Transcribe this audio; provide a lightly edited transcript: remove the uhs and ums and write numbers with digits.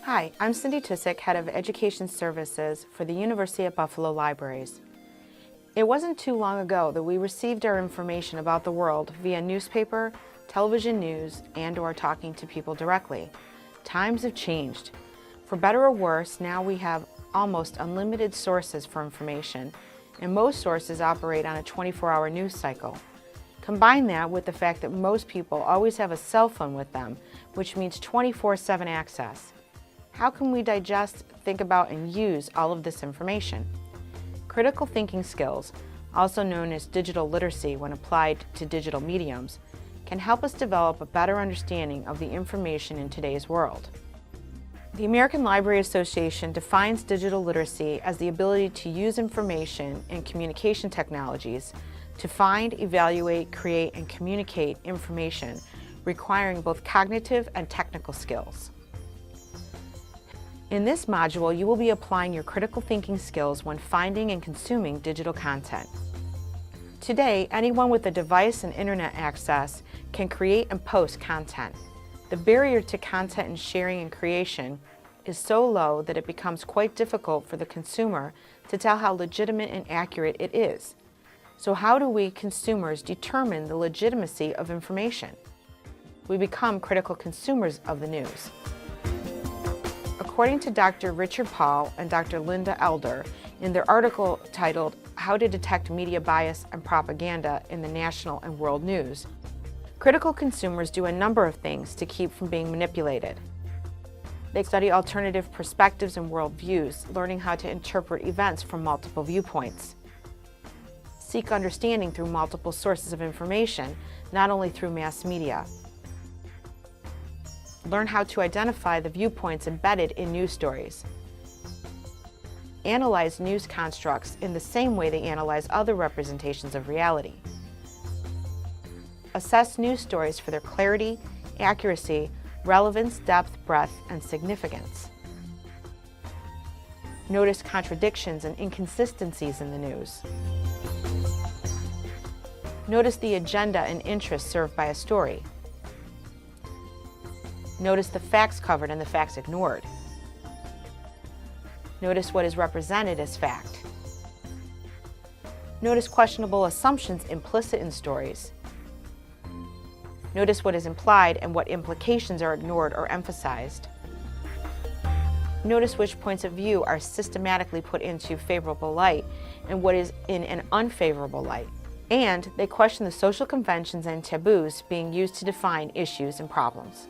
Hi, I'm Cindy Tissick, Head of Education Services for the University at Buffalo Libraries. It wasn't too long ago that we received our information about the world via newspaper, television news, and/or talking to people directly. Times have changed. For better or worse, now we have almost unlimited sources for information, and most sources operate on a 24-hour news cycle. Combine that with the fact that most people always have a cell phone with them, which means 24/7 access. How can we digest, think about, and use all of this information? Critical thinking skills, also known as digital literacy when applied to digital mediums, can help us develop a better understanding of the information in today's world. The American Library Association defines digital literacy as the ability to use information and communication technologies to find, evaluate, create, and communicate information requiring both cognitive and technical skills. In this module, you will be applying your critical thinking skills when finding and consuming digital content. Today, anyone with a device and internet access can create and post content. The barrier to content and sharing and creation is so low that it becomes quite difficult for the consumer to tell how legitimate and accurate it is. So how do we consumers determine the legitimacy of information? We become critical consumers of the news. According to Dr. Richard Paul and Dr. Linda Elder in their article titled How to Detect Media Bias and Propaganda in the National and World News, critical consumers do a number of things to keep from being manipulated. They study alternative perspectives and worldviews, learning how to interpret events from multiple viewpoints. Seek understanding through multiple sources of information, not only through mass media. Learn how to identify the viewpoints embedded in news stories. Analyze news constructs in the same way they analyze other representations of reality. Assess news stories for their clarity, accuracy, relevance, depth, breadth, and significance. Notice contradictions and inconsistencies in the news. Notice the agenda and interest served by a story. Notice the facts covered and the facts ignored. Notice what is represented as fact. Notice questionable assumptions implicit in stories. Notice what is implied and what implications are ignored or emphasized. Notice which points of view are systematically put into favorable light and what is in an unfavorable light. And they question the social conventions and taboos being used to define issues and problems.